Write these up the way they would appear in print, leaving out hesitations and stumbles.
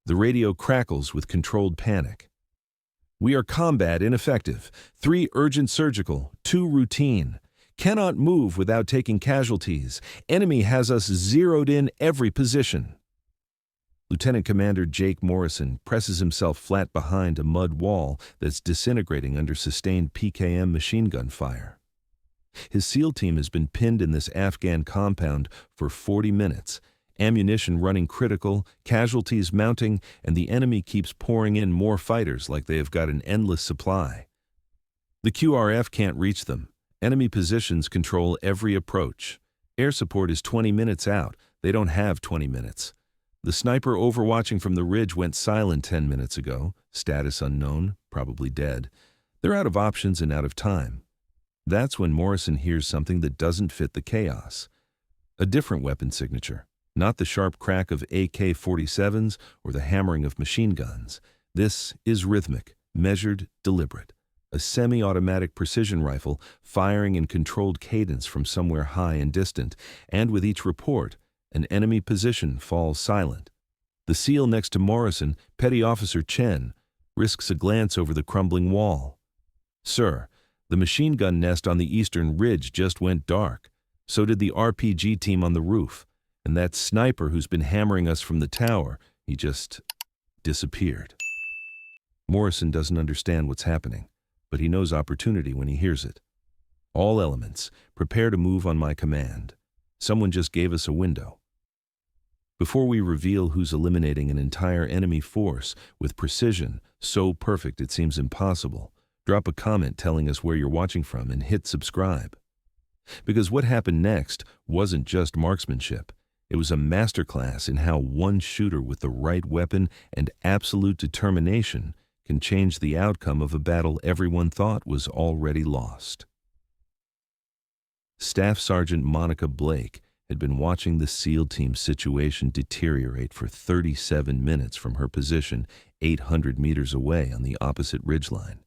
The radio crackles with controlled panic. "We are combat ineffective. 3 urgent surgical, 2 routine. Cannot move without taking casualties. Enemy has us zeroed in every position." Lieutenant Commander Jake Morrison presses himself flat behind a mud wall that's disintegrating under sustained PKM machine gun fire. His SEAL team has been pinned in this Afghan compound for 40 minutes, ammunition running critical, casualties mounting, and the enemy keeps pouring in more fighters like they have got an endless supply. The QRF can't reach them. Enemy positions control every approach. Air support is 20 minutes out. They don't have 20 minutes. The sniper overwatching from the ridge went silent 10 minutes ago. Status unknown, probably dead. They're out of options and out of time. That's when Morrison hears something that doesn't fit the chaos. A different weapon signature. Not the sharp crack of AK-47s or the hammering of machine guns. This is rhythmic, measured, deliberate. A semi-automatic precision rifle firing in controlled cadence from somewhere high and distant, and with each report, an enemy position falls silent. The SEAL next to Morrison, Petty Officer Chen, risks a glance over the crumbling wall. "Sir, the machine gun nest on the eastern ridge just went dark. So did the RPG team on the roof. And that sniper who's been hammering us from the tower, he just disappeared." Morrison doesn't understand what's happening, but he knows opportunity when he hears it. "All elements, prepare to move on my command. Someone just gave us a window." Before we reveal who's eliminating an entire enemy force with precision so perfect it seems impossible, drop a comment telling us where you're watching from and hit subscribe. Because what happened next wasn't just marksmanship. It was a masterclass in how one shooter with the right weapon and absolute determination can change the outcome of a battle everyone thought was already lost. Staff Sergeant Monica Blake had been watching the SEAL team's situation deteriorate for 37 minutes from her position 800 meters away on the opposite ridgeline.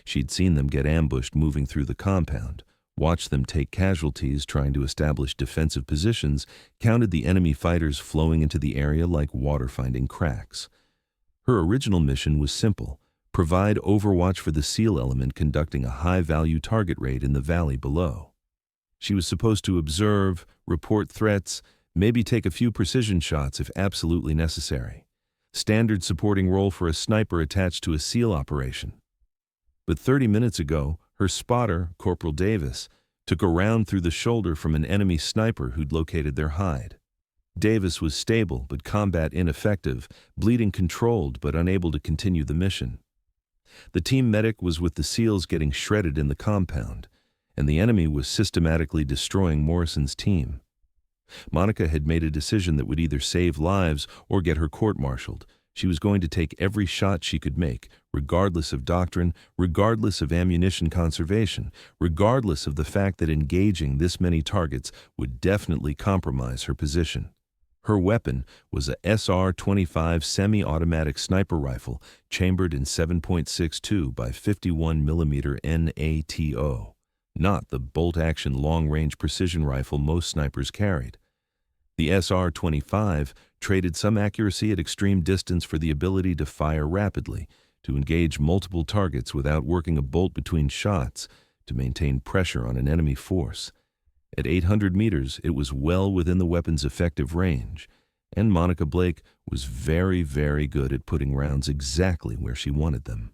She'd seen them get ambushed moving through the compound, watched them take casualties trying to establish defensive positions, counted the enemy fighters flowing into the area like water finding cracks. Her original mission was simple: provide overwatch for the SEAL element conducting a high-value target raid in the valley below. She was supposed to observe, report threats, maybe take a few precision shots if absolutely necessary. Standard supporting role for a sniper attached to a SEAL operation. But 30 minutes ago, her spotter, Corporal Davis, took a round through the shoulder from an enemy sniper who'd located their hide. Davis was stable but combat ineffective, bleeding controlled but unable to continue the mission. The team medic was with the SEALs getting shredded in the compound, and the enemy was systematically destroying Morrison's team. Monica had made a decision that would either save lives or get her court-martialed. She was going to take every shot she could make, regardless of doctrine, regardless of ammunition conservation, regardless of the fact that engaging this many targets would definitely compromise her position. Her weapon was a SR-25 semi-automatic sniper rifle chambered in 7.62 by 51 mm NATO, not the bolt-action long-range precision rifle most snipers carried. The SR-25 traded some accuracy at extreme distance for the ability to fire rapidly, to engage multiple targets without working a bolt between shots, to maintain pressure on an enemy force. At 800 meters, it was well within the weapon's effective range, and Monica Blake was very, very good at putting rounds exactly where she wanted them.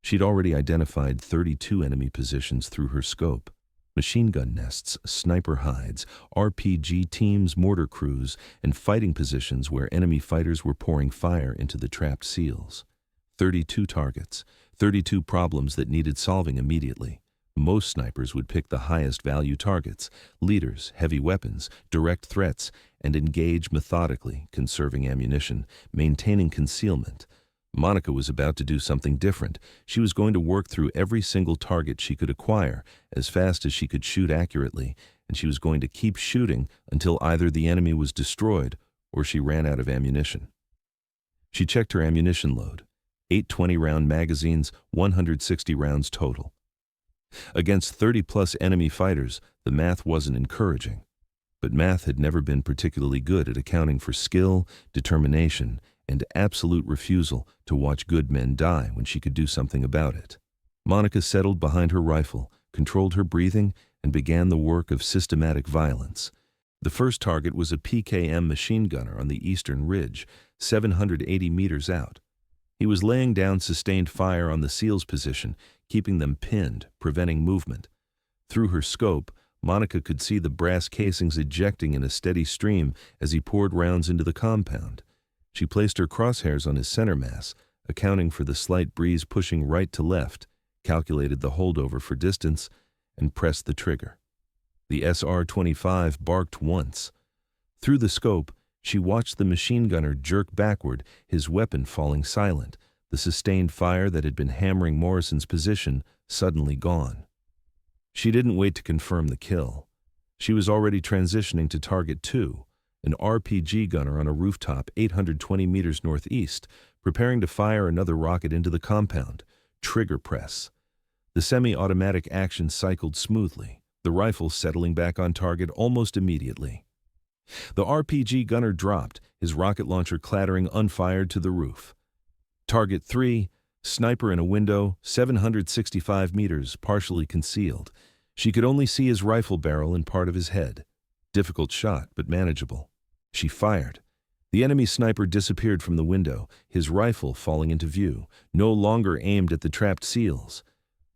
She'd already identified 32 enemy positions through her scope: machine gun nests, sniper hides, RPG teams, mortar crews, and fighting positions where enemy fighters were pouring fire into the trapped SEALs. 32 targets, 32 problems that needed solving immediately. Most snipers would pick the highest value targets, leaders, heavy weapons, direct threats, and engage methodically, conserving ammunition, maintaining concealment. Monica was about to do something different. She was going to work through every single target she could acquire as fast as she could shoot accurately, and she was going to keep shooting until either the enemy was destroyed or she ran out of ammunition. She checked her ammunition load: 8 20-round magazines, 160 rounds total. Against 30-plus enemy fighters, the math wasn't encouraging. But math had never been particularly good at accounting for skill, determination, and absolute refusal to watch good men die when she could do something about it. Monica settled behind her rifle, controlled her breathing, and began the work of systematic violence. The first target was a PKM machine gunner on the eastern ridge, 780 meters out. He was laying down sustained fire on the SEALs' position, keeping them pinned, preventing movement. Through her scope, Monica could see the brass casings ejecting in a steady stream as he poured rounds into the compound. She placed her crosshairs on his center mass, accounting for the slight breeze pushing right to left, calculated the holdover for distance, and pressed the trigger. The SR-25 barked once. Through the scope, she watched the machine gunner jerk backward, his weapon falling silent, the sustained fire that had been hammering Morrison's position suddenly gone. She didn't wait to confirm the kill. She was already transitioning to target 2, an RPG gunner on a rooftop 820 meters northeast, preparing to fire another rocket into the compound. Trigger press. The semi-automatic action cycled smoothly, the rifle settling back on target almost immediately. The RPG gunner dropped, his rocket launcher clattering unfired to the roof. Target 3, sniper in a window, 765 meters, partially concealed. She could only see his rifle barrel and part of his head. Difficult shot, but manageable. She fired. The enemy sniper disappeared from the window, his rifle falling into view, no longer aimed at the trapped SEALs.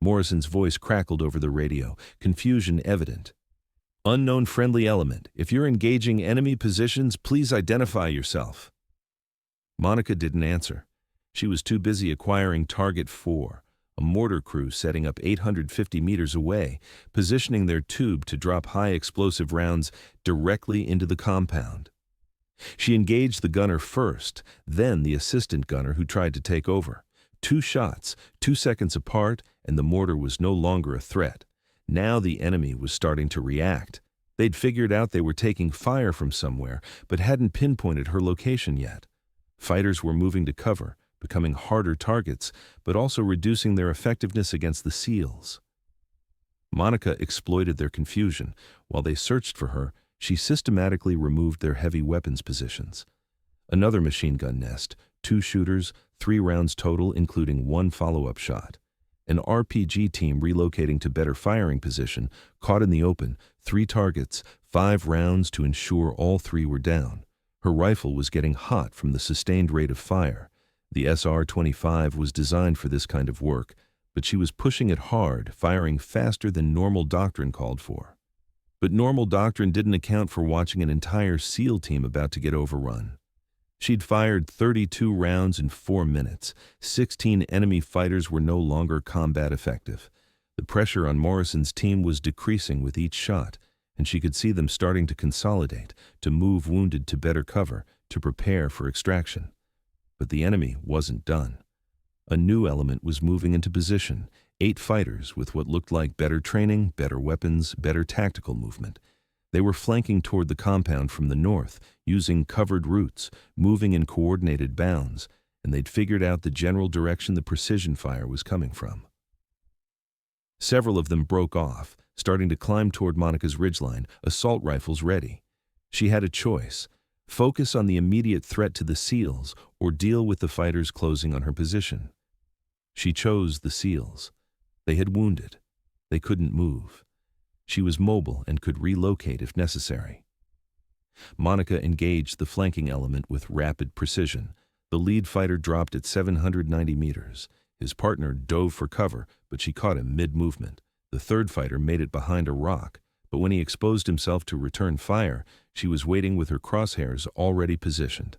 Morrison's voice crackled over the radio, confusion evident. "Unknown friendly element. If you're engaging enemy positions, please identify yourself." Monica didn't answer. She was too busy acquiring Target 4, a mortar crew setting up 850 meters away, positioning their tube to drop high explosive rounds directly into the compound. She engaged the gunner first, then the assistant gunner who tried to take over. 2 shots, 2 seconds apart, and the mortar was no longer a threat. Now the enemy was starting to react. They'd figured out they were taking fire from somewhere, but hadn't pinpointed her location yet. Fighters were moving to cover, becoming harder targets, but also reducing their effectiveness against the SEALs. Monica exploited their confusion. While they searched for her, she systematically removed their heavy weapons positions. Another machine gun nest, 2 shooters, 3 rounds total, including 1 follow-up shot. An RPG team relocating to better firing position, caught in the open, 3 targets, 5 rounds to ensure all 3 were down. Her rifle was getting hot from the sustained rate of fire. The SR-25 was designed for this kind of work, but she was pushing it hard, firing faster than normal doctrine called for. But normal doctrine didn't account for watching an entire SEAL team about to get overrun. She'd fired 32 rounds in 4 minutes. 16 enemy fighters were no longer combat effective. The pressure on Morrison's team was decreasing with each shot, and she could see them starting to consolidate, to move wounded to better cover, to prepare for extraction. But the enemy wasn't done. A new element was moving into position, 8 fighters with what looked like better training, better weapons, better tactical movement. They were flanking toward the compound from the north, using covered routes, moving in coordinated bounds, and they'd figured out the general direction the precision fire was coming from. Several of them broke off, starting to climb toward Monica's ridgeline, assault rifles ready. She had a choice: focus on the immediate threat to the SEALs or deal with the fighters closing on her position. She chose the SEALs. They had wounded. They couldn't move. She was mobile and could relocate if necessary. Monica engaged the flanking element with rapid precision. The lead fighter dropped at 790 meters. His partner dove for cover, but she caught him mid-movement. The third fighter made it behind a rock, but when he exposed himself to return fire, she was waiting with her crosshairs already positioned.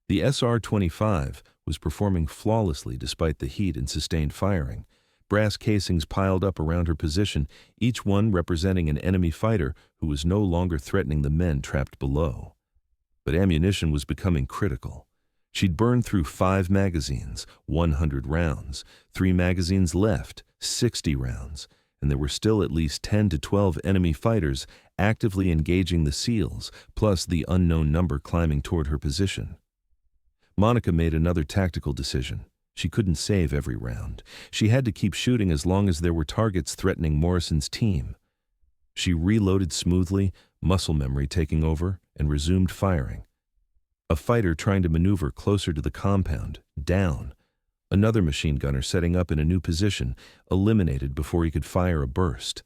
The SR-25 was performing flawlessly despite the heat and sustained firing. Brass casings piled up around her position, each one representing an enemy fighter who was no longer threatening the men trapped below. But ammunition was becoming critical. She'd burned through 5 magazines, 100 rounds, 3 magazines left, 60 rounds, and there were still at least 10 to 12 enemy fighters actively engaging the SEALs, plus the unknown number climbing toward her position. Monica made another tactical decision. She couldn't save every round. She had to keep shooting as long as there were targets threatening Morrison's team. She reloaded smoothly, muscle memory taking over, and resumed firing. A fighter trying to maneuver closer to the compound, down. Another machine gunner setting up in a new position, eliminated before he could fire a burst.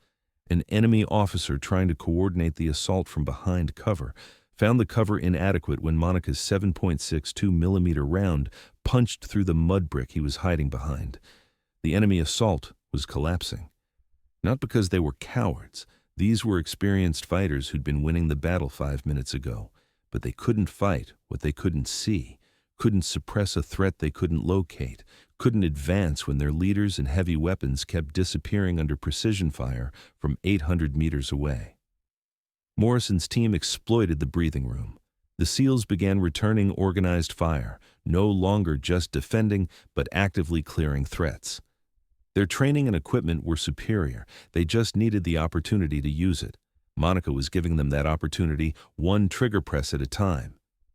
An enemy officer trying to coordinate the assault from behind cover, found the cover inadequate when Monica's 7.62mm round punched through the mud brick he was hiding behind. The enemy assault was collapsing. Not because they were cowards. These were experienced fighters who'd been winning the battle 5 minutes ago. But they couldn't fight what they couldn't see, couldn't suppress a threat they couldn't locate, couldn't advance when their leaders and heavy weapons kept disappearing under precision fire from 800 meters away. Morrison's team exploited the breathing room. The SEALs began returning organized fire, no longer just defending, but actively clearing threats. Their training and equipment were superior. They just needed the opportunity to use it. Monica was giving them that opportunity, one trigger press at a time.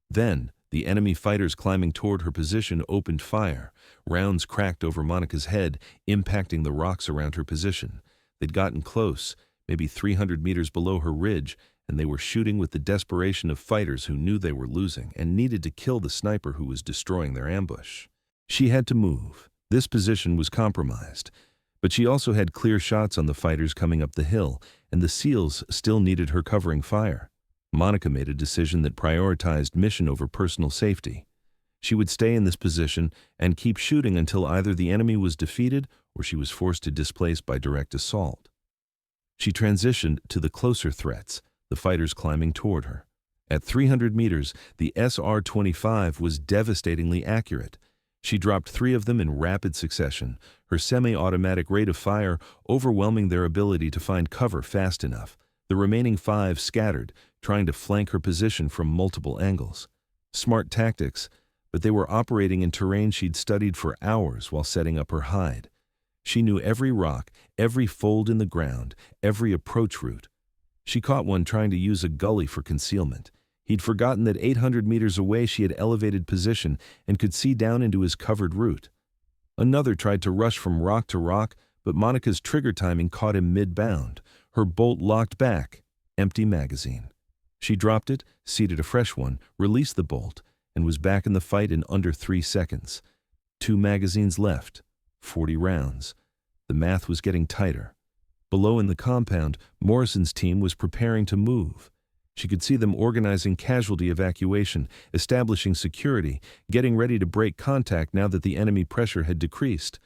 Then, the enemy fighters climbing toward her position opened fire. Rounds cracked over Monica's head, impacting the rocks around her position. They'd gotten close, maybe 300 meters below her ridge, and they were shooting with the desperation of fighters who knew they were losing and needed to kill the sniper who was destroying their ambush. She had to move. This position was compromised. But she also had clear shots on the fighters coming up the hill, and the SEALs still needed her covering fire. Monica made a decision that prioritized mission over personal safety. She would stay in this position and keep shooting until either the enemy was defeated or she was forced to displace by direct assault. She transitioned to the closer threats, the fighters climbing toward her. At 300 meters, the SR-25 was devastatingly accurate. She dropped 3 of them in rapid succession, her semi-automatic rate of fire overwhelming their ability to find cover fast enough. The remaining 5 scattered, trying to flank her position from multiple angles. Smart tactics, but they were operating in terrain she'd studied for hours while setting up her hide. She knew every rock, every fold in the ground, every approach route. She caught one trying to use a gully for concealment. He'd forgotten that 800 meters away she had elevated position and could see down into his covered route. Another tried to rush from rock to rock, but Monica's trigger timing caught him mid-bound. Her bolt locked back. Empty magazine. She dropped it, seated a fresh one, released the bolt, and was back in the fight in under 3 seconds. 2 magazines left. 40 rounds. The math was getting tighter. Below in the compound, Morrison's team was preparing to move. She could see them organizing casualty evacuation, establishing security, getting ready to break contact now that the enemy pressure had decreased.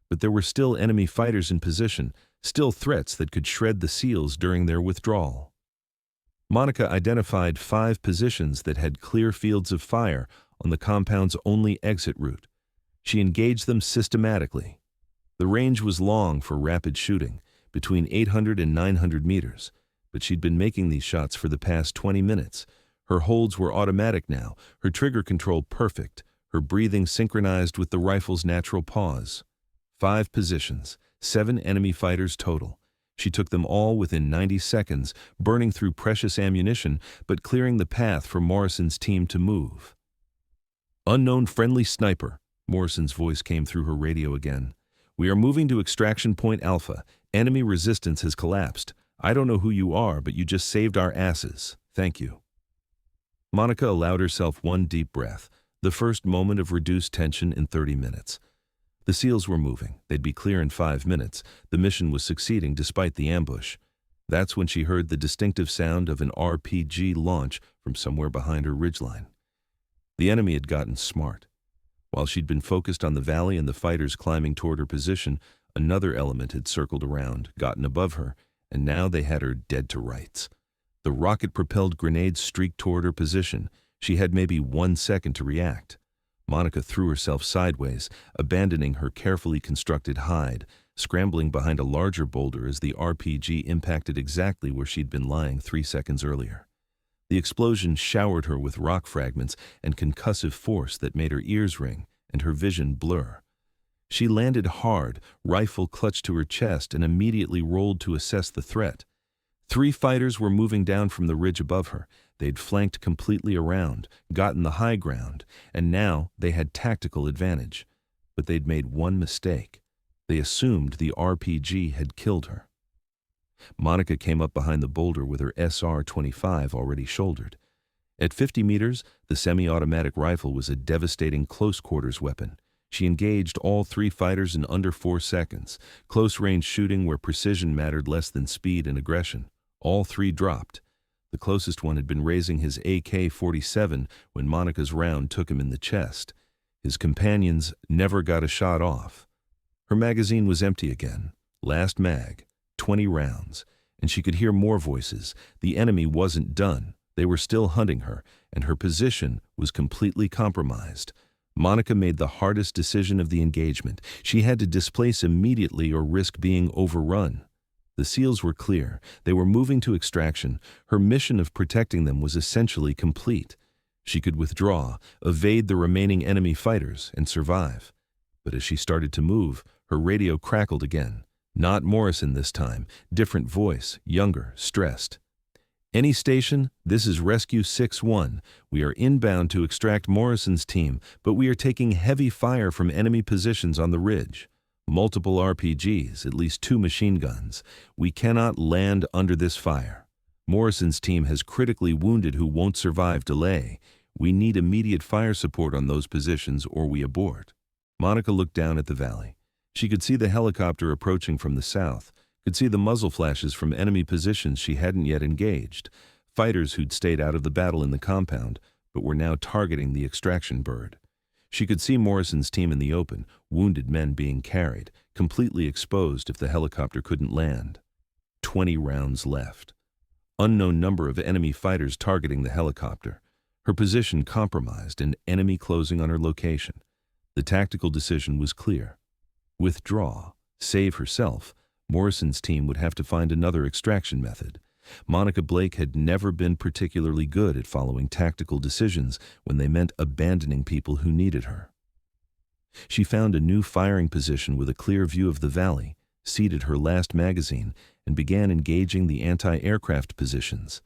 But there were still enemy fighters in position, still threats that could shred the SEALs during their withdrawal. Monica identified 5 positions that had clear fields of fire on the compound's only exit route. She engaged them systematically. The range was long for rapid shooting, between 800 and 900 meters, but she'd been making these shots for the past 20 minutes. Her holds were automatic now, her trigger control perfect, her breathing synchronized with the rifle's natural pause. 5 positions, 7 enemy fighters total. She took them all within 90 seconds, burning through precious ammunition, but clearing the path for Morrison's team to move. "Unknown friendly sniper," Morrison's voice came through her radio again. "We are moving to extraction point Alpha. Enemy resistance has collapsed. I don't know who you are, but you just saved our asses. Thank you." Monica allowed herself one deep breath, the first moment of reduced tension in 30 minutes. The SEALs were moving. They'd be clear in 5 minutes. The mission was succeeding despite the ambush. That's when she heard the distinctive sound of an RPG launch from somewhere behind her ridgeline. The enemy had gotten smart. While she'd been focused on the valley and the fighters climbing toward her position, another element had circled around, gotten above her, and now they had her dead to rights. The rocket-propelled grenade streaked toward her position. She had maybe 1 second to react. Monica threw herself sideways, abandoning her carefully constructed hide, scrambling behind a larger boulder as the RPG impacted exactly where she'd been lying 3 seconds earlier. The explosion showered her with rock fragments and concussive force that made her ears ring and her vision blur. She landed hard, rifle clutched to her chest, and immediately rolled to assess the threat. 3 fighters were moving down from the ridge above her. They'd flanked completely around, gotten the high ground, and now they had tactical advantage. But they'd made one mistake. They assumed the RPG had killed her. Monica came up behind the boulder with her SR-25 already shouldered. At 50 meters, the semi-automatic rifle was a devastating close-quarters weapon. She engaged all 3 fighters in under 4 seconds, close-range shooting where precision mattered less than speed and aggression. All 3 dropped. The closest one had been raising his AK-47 when Monica's round took him in the chest. His companions never got a shot off. Her magazine was empty again. Last mag, 20 rounds, and she could hear more voices. The enemy wasn't done. They were still hunting her, and her position was completely compromised. Monica made the hardest decision of the engagement. She had to displace immediately or risk being overrun. The SEALs were clear. They were moving to extraction. Her mission of protecting them was essentially complete. She could withdraw, evade the remaining enemy fighters, and survive. But as she started to move, her radio crackled again. Not Morrison this time. Different voice, younger, stressed. Any station, this is Rescue 6-1. We are inbound to extract Morrison's team, but we are taking heavy fire from enemy positions on the ridge. Multiple RPGs, at least 2 machine guns. We cannot land under this fire. Morrison's team has critically wounded who won't survive delay. We need immediate fire support on those positions or we abort. Monica looked down at the valley. She could see the helicopter approaching from the south, could see the muzzle flashes from enemy positions she hadn't yet engaged, fighters who'd stayed out of the battle in the compound, but were now targeting the extraction bird. She could see Morrison's team in the open, wounded men being carried, completely exposed if the helicopter couldn't land. 20 rounds left. Unknown number of enemy fighters targeting the helicopter. Her position compromised and enemy closing on her location. The tactical decision was clear. Withdraw, save herself. Morrison's team would have to find another extraction method. Monica Blake had never been particularly good at following tactical decisions when they meant abandoning people who needed her. She found a new firing position with a clear view of the valley, seated her last magazine, and began engaging the anti-aircraft positions.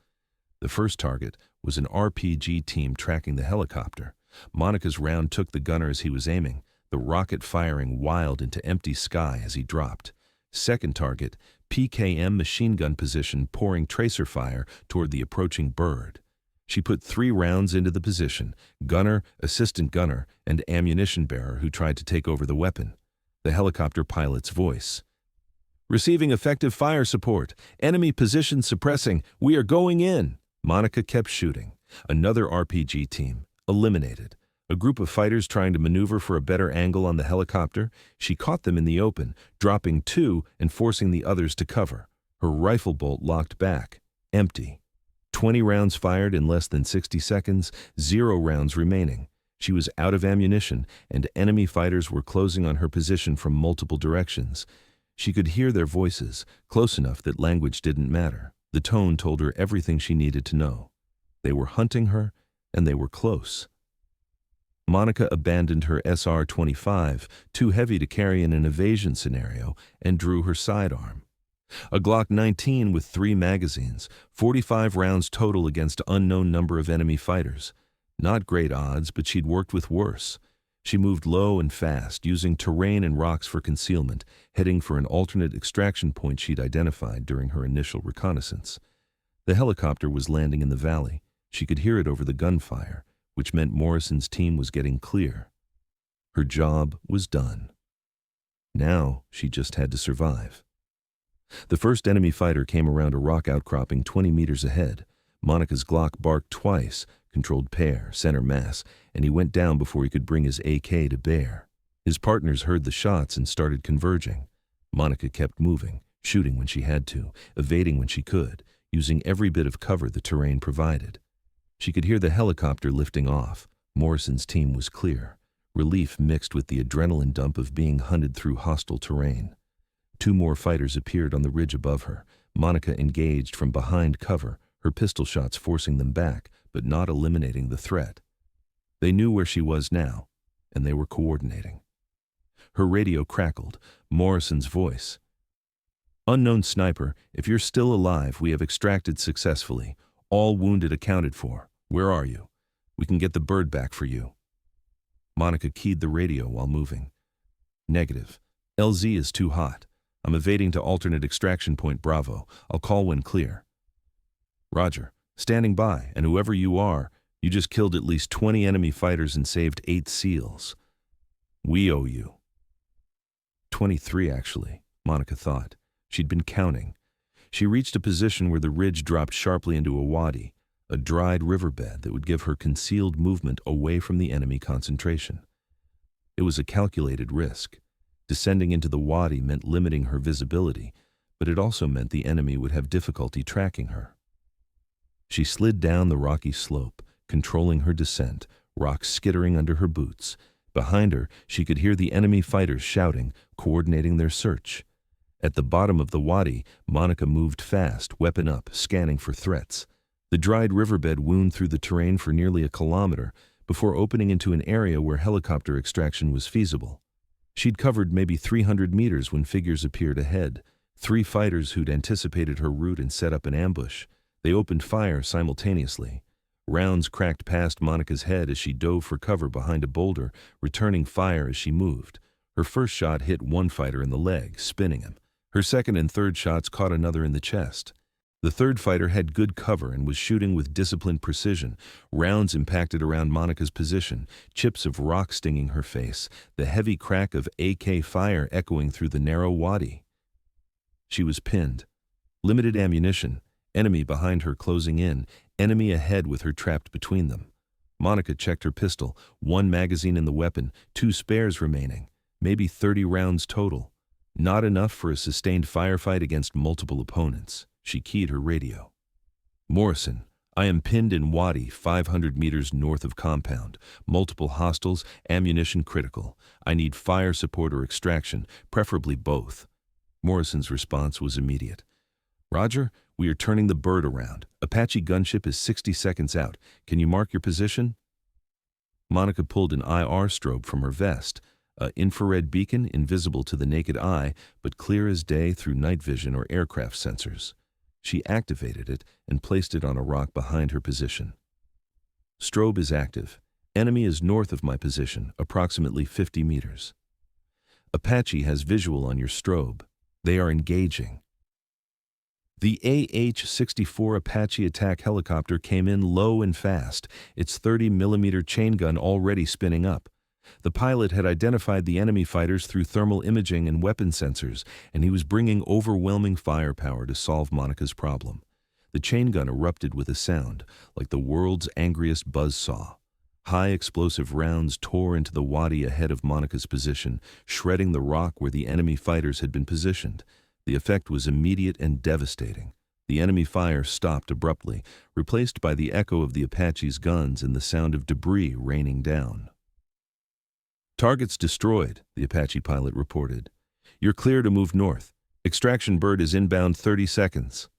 The first target was an RPG team tracking the helicopter. Monica's round took the gunner as he was aiming, the rocket firing wild into empty sky as he dropped. Second target, PKM machine gun position pouring tracer fire toward the approaching bird. She put 3 rounds into the position, gunner, assistant gunner, and ammunition bearer who tried to take over the weapon. The helicopter pilot's voice. Receiving effective fire support. Enemy position suppressing. We are going in. Monica kept shooting. Another RPG team. Eliminated. A group of fighters trying to maneuver for a better angle on the helicopter. She caught them in the open, dropping 2 and forcing the others to cover. Her rifle bolt locked back. Empty. 20 rounds fired in less than 60 seconds, 0 rounds remaining. She was out of ammunition, and enemy fighters were closing on her position from multiple directions. She could hear their voices, close enough that language didn't matter. The tone told her everything she needed to know. They were hunting her, and they were close. Monica abandoned her SR-25, too heavy to carry in an evasion scenario, and drew her sidearm. A Glock 19 with 3 magazines, 45 rounds total against unknown number of enemy fighters. Not great odds, but she'd worked with worse. She moved low and fast, using terrain and rocks for concealment, heading for an alternate extraction point she'd identified during her initial reconnaissance. The helicopter was landing in the valley. She could hear it over the gunfire, which meant Morrison's team was getting clear. Her job was done. Now she just had to survive. The first enemy fighter came around a rock outcropping 20 meters ahead. Monica's Glock barked twice, controlled pair, center mass, and he went down before he could bring his AK to bear. His partners heard the shots and started converging. Monica kept moving, shooting when she had to, evading when she could, using every bit of cover the terrain provided. She could hear the helicopter lifting off. Morrison's team was clear, relief mixed with the adrenaline dump of being hunted through hostile terrain. 2 more fighters appeared on the ridge above her. Monica engaged from behind cover, her pistol shots forcing them back, but not eliminating the threat. They knew where she was now, and they were coordinating. Her radio crackled, Morrison's voice. Unknown sniper, if you're still alive, we have extracted successfully. All wounded accounted for. Where are you? We can get the bird back for you. Monica keyed the radio while moving. Negative. LZ is too hot. I'm evading to alternate extraction point Bravo. I'll call when clear. Roger. Standing by, and whoever you are, You just killed at least 20 enemy fighters and saved 8 SEALs. We owe you. 23, actually, Monica thought. She'd been counting. She reached a position where the ridge dropped sharply into a wadi, a dried riverbed that would give her concealed movement away from the enemy concentration. It was a calculated risk. Descending into the wadi meant limiting her visibility, but it also meant the enemy would have difficulty tracking her. She slid down the rocky slope, controlling her descent, rocks skittering under her boots. Behind her, she could hear the enemy fighters shouting, coordinating their search. At the bottom of the wadi, Monica moved fast, weapon up, scanning for threats. The dried riverbed wound through the terrain for nearly a kilometer before opening into an area where helicopter extraction was feasible. She'd covered maybe 300 meters when figures appeared ahead, 3 fighters who'd anticipated her route and set up an ambush. They opened fire simultaneously. Rounds cracked past Monica's head as she dove for cover behind a boulder, returning fire as she moved. Her first shot hit one fighter in the leg, spinning him. Her second and third shots caught another in the chest. The third fighter had good cover and was shooting with disciplined precision. Rounds impacted around Monica's position, chips of rock stinging her face, the heavy crack of AK fire echoing through the narrow wadi. She was pinned. Limited ammunition, enemy behind her closing in, enemy ahead with her trapped between them. Monica checked her pistol, 1 magazine in the weapon, 2 spares remaining, maybe 30 rounds total. Not enough for a sustained firefight against multiple opponents. She keyed her radio. Morrison, I am pinned in wadi 500 meters north of compound. Multiple hostiles, ammunition critical. I need fire support or extraction, preferably both. Morrison's response was immediate. Roger, we are turning the bird around. Apache gunship is 60 seconds out. Can you mark your position? Monica pulled an IR strobe from her vest, an infrared beacon invisible to the naked eye, but clear as day through night vision or aircraft sensors. She activated it and placed it on a rock behind her position. Strobe is active. Enemy is north of my position, approximately 50 meters. Apache has visual on your strobe. They are engaging. The AH-64 Apache attack helicopter came in low and fast, its 30mm chain gun already spinning up. The pilot had identified the enemy fighters through thermal imaging and weapon sensors, and he was bringing overwhelming firepower to solve Monica's problem. The chain gun erupted with a sound, like the world's angriest buzzsaw. High explosive rounds tore into the wadi ahead of Monica's position, shredding the rock where the enemy fighters had been positioned. The effect was immediate and devastating. The enemy fire stopped abruptly, replaced by the echo of the Apache's guns and the sound of debris raining down. Targets destroyed, the Apache pilot reported. You're clear to move north. Extraction bird is inbound 30 seconds.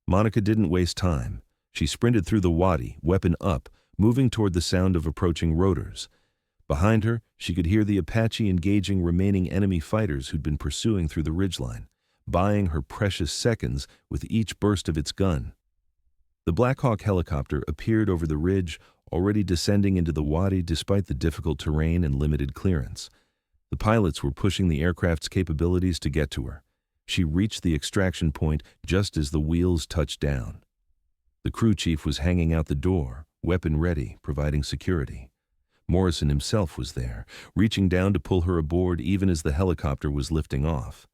Monica didn't waste time. She sprinted through the wadi, weapon up, moving toward the sound of approaching rotors. Behind her, she could hear the Apache engaging remaining enemy fighters who'd been pursuing through the ridgeline, buying her precious seconds with each burst of its gun. The Black Hawk helicopter appeared over the ridge, already descending into the wadi despite the difficult terrain and limited clearance. The pilots were pushing the aircraft's capabilities to get to her. She reached the extraction point just as the wheels touched down. The crew chief was hanging out the door, weapon ready, providing security. Morrison himself was there, reaching down to pull her aboard even as the helicopter was lifting off.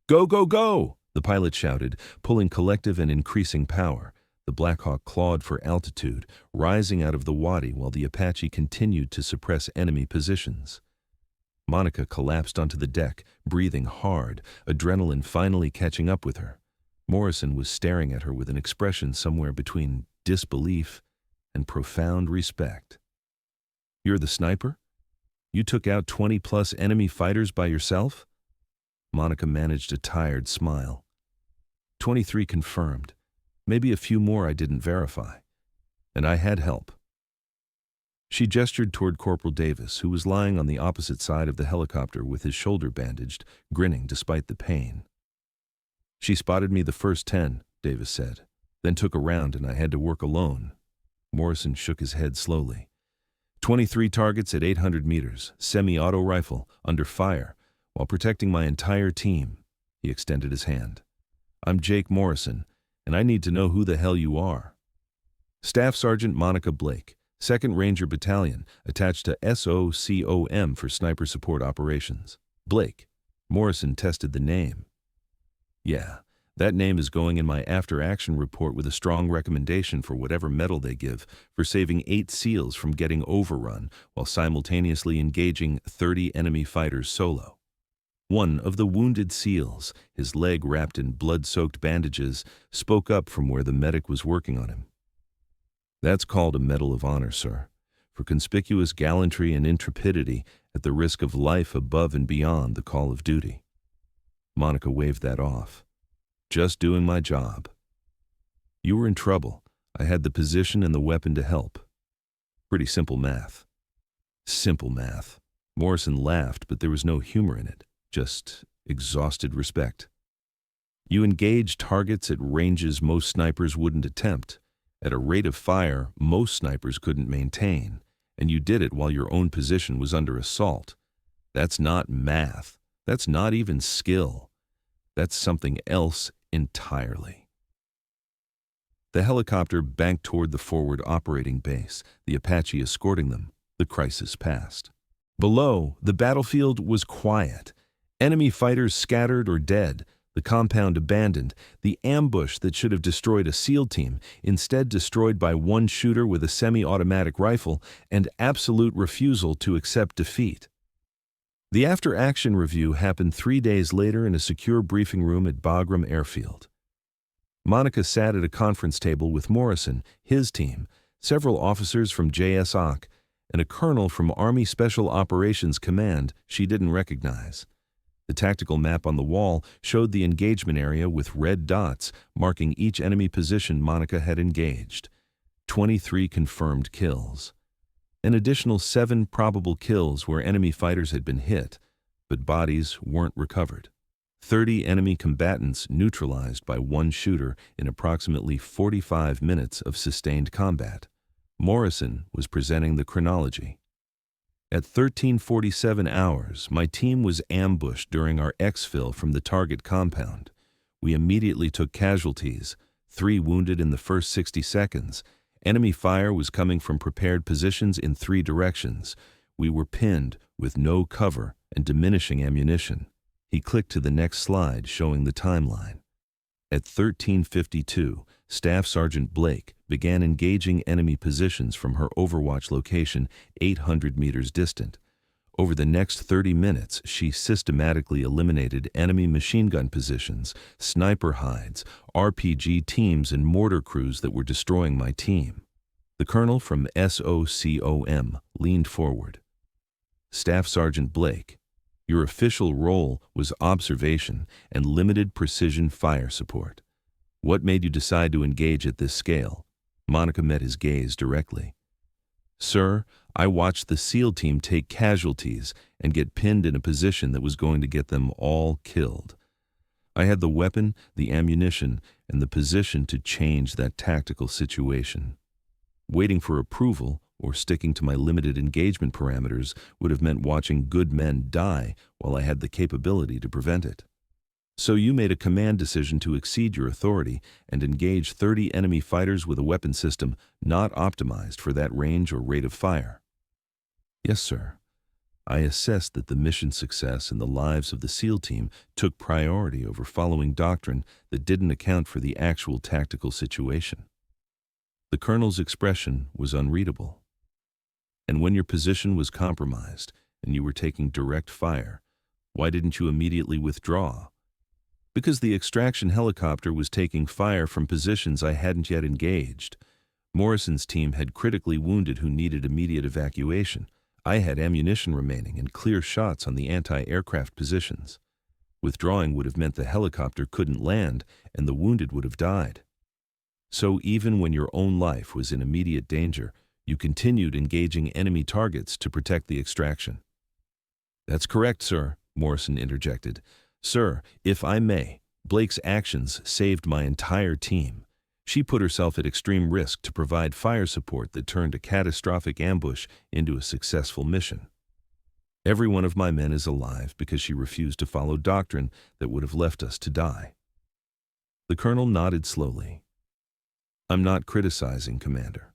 Go, go, go! The pilot shouted, pulling collective and increasing power. The Black Hawk clawed for altitude, rising out of the wadi while the Apache continued to suppress enemy positions. Monica collapsed onto the deck, breathing hard, adrenaline finally catching up with her. Morrison was staring at her with an expression somewhere between disbelief and profound respect. You're the sniper? You took out 20+ enemy fighters by yourself? Monica managed a tired smile. 23 confirmed. Maybe a few more I didn't verify. And I had help. She gestured toward Corporal Davis, who was lying on the opposite side of the helicopter with his shoulder bandaged, grinning despite the pain. She spotted me the first 10, Davis said, then took a round and I had to work alone. Morrison shook his head slowly. 23 targets at 800 meters, semi-auto rifle, under fire, while protecting my entire team. He extended his hand. I'm Jake Morrison, and I need to know who the hell you are. Staff Sergeant Monica Blake, 2nd Ranger Battalion, attached to SOCOM for sniper support operations. Blake. Morrison tested the name. Yeah, that name is going in my after-action report with a strong recommendation for whatever medal they give for saving 8 SEALs from getting overrun while simultaneously engaging 30 enemy fighters solo. One of the wounded SEALs, his leg wrapped in blood-soaked bandages, spoke up from where the medic was working on him. That's called a Medal of Honor, sir, for conspicuous gallantry and intrepidity at the risk of life above and beyond the call of duty. Monica waved that off. Just doing my job. You were in trouble. I had the position and the weapon to help. Pretty simple math. Simple math. Morrison laughed, but there was no humor in it, just exhausted respect. You engaged targets at ranges most snipers wouldn't attempt, at a rate of fire most snipers couldn't maintain, and you did it while your own position was under assault. That's not math. That's not even skill. That's something else entirely. The helicopter banked toward the forward operating base, the Apache escorting them. The crisis passed. Below, the battlefield was quiet. Enemy fighters scattered or dead, the compound abandoned, the ambush that should have destroyed a SEAL team, instead destroyed by one shooter with a semi-automatic rifle and absolute refusal to accept defeat. The after-action review happened 3 days later in a secure briefing room at Bagram Airfield. Monica sat at a conference table with Morrison, his team, several officers from JSOC, and a colonel from Army Special Operations Command she didn't recognize. The tactical map on the wall showed the engagement area with red dots marking each enemy position Monica had engaged. 23 confirmed kills. An additional 7 probable kills where enemy fighters had been hit, but bodies weren't recovered. 30 enemy combatants neutralized by one shooter in approximately 45 minutes of sustained combat. Morrison was presenting the chronology. At 13:47 hours, my team was ambushed during our exfil from the target compound. We immediately took casualties, 3 wounded in the first 60 seconds. Enemy fire was coming from prepared positions in 3 directions. We were pinned with no cover and diminishing ammunition. He clicked to the next slide showing the timeline. At 13:52, Staff Sergeant Blake began engaging enemy positions from her overwatch location 800 meters distant. Over the next 30 minutes, she systematically eliminated enemy machine gun positions, sniper hides, RPG teams, and mortar crews that were destroying my team. The colonel from SOCOM leaned forward. Staff Sergeant Blake, your official role was observation and limited precision fire support. What made you decide to engage at this scale? Monica met his gaze directly. Sir, I watched the SEAL team take casualties and get pinned in a position that was going to get them all killed. I had the weapon, the ammunition, and the position to change that tactical situation. Waiting for approval or sticking to my limited engagement parameters would have meant watching good men die while I had the capability to prevent it. So you made a command decision to exceed your authority and engage 30 enemy fighters with a weapon system not optimized for that range or rate of fire. Yes, sir. I assessed that the mission success and the lives of the SEAL team took priority over following doctrine that didn't account for the actual tactical situation. The colonel's expression was unreadable. And when your position was compromised and you were taking direct fire, why didn't you immediately withdraw? Because the extraction helicopter was taking fire from positions I hadn't yet engaged. Morrison's team had critically wounded who needed immediate evacuation. I had ammunition remaining and clear shots on the anti-aircraft positions. Withdrawing would have meant the helicopter couldn't land and the wounded would have died. So even when your own life was in immediate danger, you continued engaging enemy targets to protect the extraction. That's correct, sir, Morrison interjected. Sir, if I may, Blake's actions saved my entire team. She put herself at extreme risk to provide fire support that turned a catastrophic ambush into a successful mission. Every one of my men is alive because she refused to follow doctrine that would have left us to die. The colonel nodded slowly. I'm not criticizing, Commander.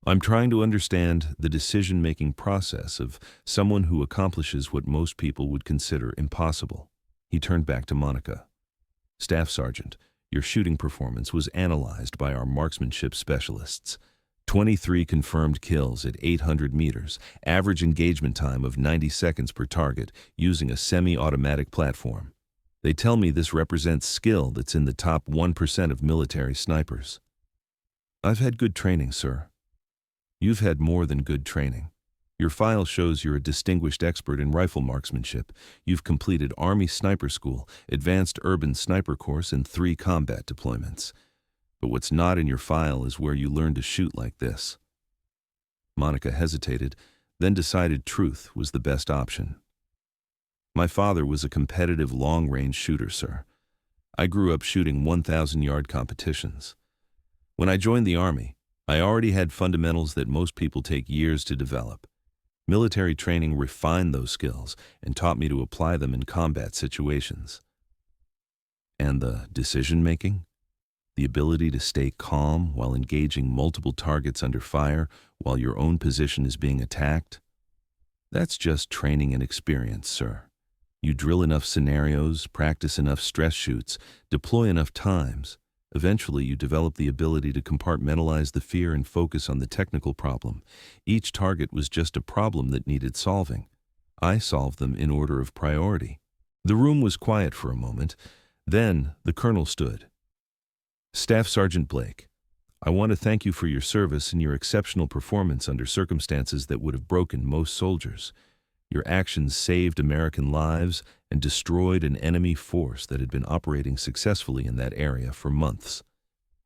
I'm trying to understand the decision-making process of someone who accomplishes what most people would consider impossible. He turned back to Monica. Staff Sergeant, your shooting performance was analyzed by our marksmanship specialists. 23 confirmed kills at 800 meters, average engagement time of 90 seconds per target using a semi-automatic platform. They tell me this represents skill that's in the top 1% of military snipers. I've had good training, sir. You've had more than good training. Your file shows you're a distinguished expert in rifle marksmanship. You've completed Army Sniper School, Advanced Urban Sniper Course, and 3 combat deployments. But what's not in your file is where you learned to shoot like this. Monica hesitated, then decided truth was the best option. My father was a competitive long-range shooter, sir. I grew up shooting 1,000-yard competitions. When I joined the Army, I already had fundamentals that most people take years to develop. Military training refined those skills and taught me to apply them in combat situations. And the decision-making? The ability to stay calm while engaging multiple targets under fire while your own position is being attacked? That's just training and experience, sir. You drill enough scenarios, practice enough stress shoots, deploy enough times. Eventually, you develop the ability to compartmentalize the fear and focus on the technical problem. Each target was just a problem that needed solving. I solved them in order of priority. The room was quiet for a moment. Then the colonel stood. Staff Sergeant Blake, I want to thank you for your service and your exceptional performance under circumstances that would have broken most soldiers. Your actions saved American lives and destroyed an enemy force that had been operating successfully in that area for months.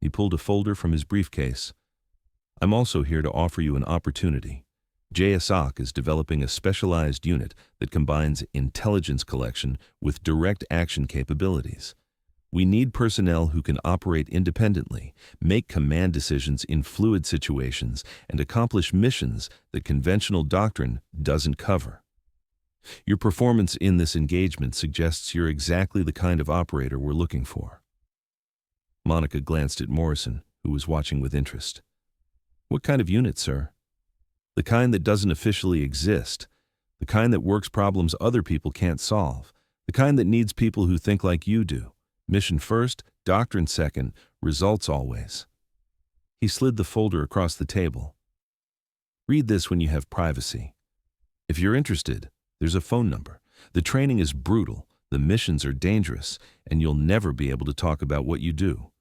He pulled a folder from his briefcase. I'm also here to offer you an opportunity. JSOC is developing a specialized unit that combines intelligence collection with direct action capabilities. We need personnel who can operate independently, make command decisions in fluid situations, and accomplish missions that conventional doctrine doesn't cover. Your performance in this engagement suggests you're exactly the kind of operator we're looking for. Monica glanced at Morrison, who was watching with interest. What kind of unit, sir? The kind that doesn't officially exist. The kind that works problems other people can't solve. The kind that needs people who think like you do. Mission first, doctrine second, results always. He slid the folder across the table. Read this when you have privacy. If you're interested, there's a phone number. The training is brutal, the missions are dangerous, and you'll never be able to talk about what you do.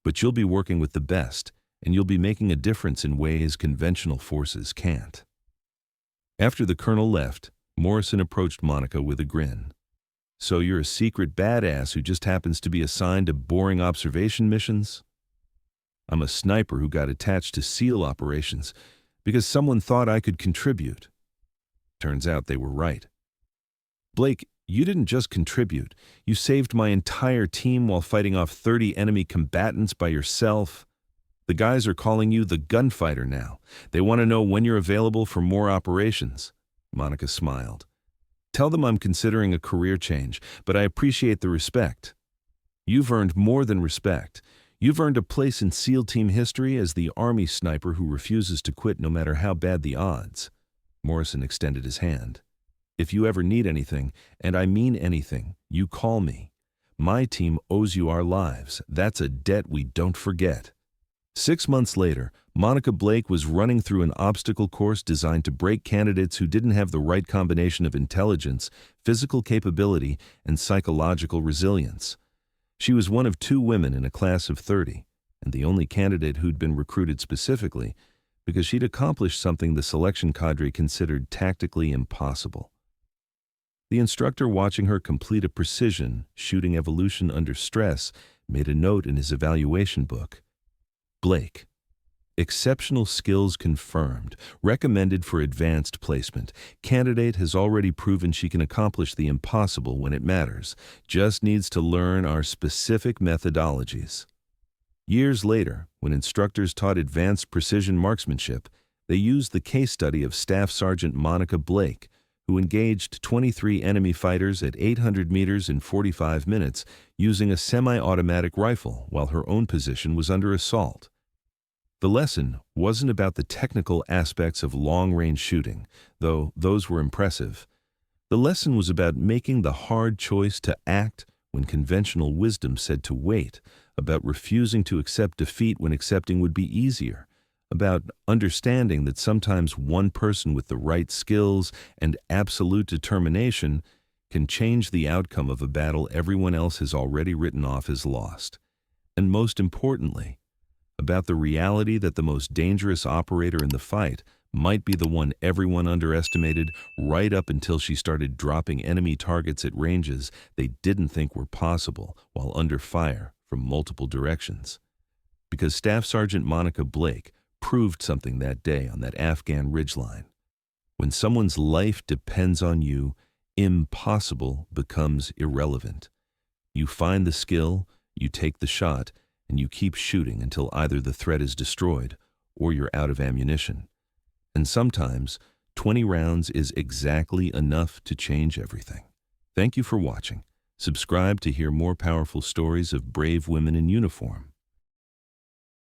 But you'll be working with the best, and you'll be making a difference in ways conventional forces can't. After the colonel left, Morrison approached Monica with a grin. So you're a secret badass who just happens to be assigned to boring observation missions? I'm a sniper who got attached to SEAL operations because someone thought I could contribute. Turns out they were right. Blake, you didn't just contribute. You saved my entire team while fighting off 30 enemy combatants by yourself. The guys are calling you the gunfighter now. They want to know when you're available for more operations. Monica smiled. Tell them I'm considering a career change, but I appreciate the respect. You've earned more than respect. You've earned a place in SEAL team history as the Army sniper who refuses to quit no matter how bad the odds. Morrison extended his hand. If you ever need anything, and I mean anything, you call me. My team owes you our lives. That's a debt we don't forget. 6 months later, Monica Blake was running through an obstacle course designed to break candidates who didn't have the right combination of intelligence, physical capability, and psychological resilience. She was one of 2 women in a class of 30, and the only candidate who'd been recruited specifically because she'd accomplished something the selection cadre considered tactically impossible. The instructor watching her complete a precision shooting evolution under stress made a note in his evaluation book. Blake. Exceptional skills confirmed. Recommended for advanced placement. Candidate has already proven she can accomplish the impossible when it matters. Just needs to learn our specific methodologies. Years later, when instructors taught advanced precision marksmanship, they used the case study of Staff Sergeant Monica Blake, who engaged 23 enemy fighters at 800 meters in 45 minutes using a semi-automatic rifle while her own position was under assault. The lesson wasn't about the technical aspects of long-range shooting, though those were impressive. The lesson was about making the hard choice to act when conventional wisdom said to wait, about refusing to accept defeat when accepting would be easier, about understanding that sometimes one person with the right skills and absolute determination can change the outcome of a battle everyone else has already written off as lost. And most importantly, about the reality that the most dangerous operator in the fight might be the one everyone underestimated right up until she started dropping enemy targets at ranges they didn't think were possible while under fire from multiple directions. Because Staff Sergeant Monica Blake proved something that day on that Afghan ridgeline. When someone's life depends on you, impossible becomes irrelevant. You find the skill, you take the shot, and you keep shooting until either the threat is destroyed or you're out of ammunition. And sometimes, 20 rounds is exactly enough to change everything. Thank you for watching. Subscribe to hear more powerful stories of brave women in uniform.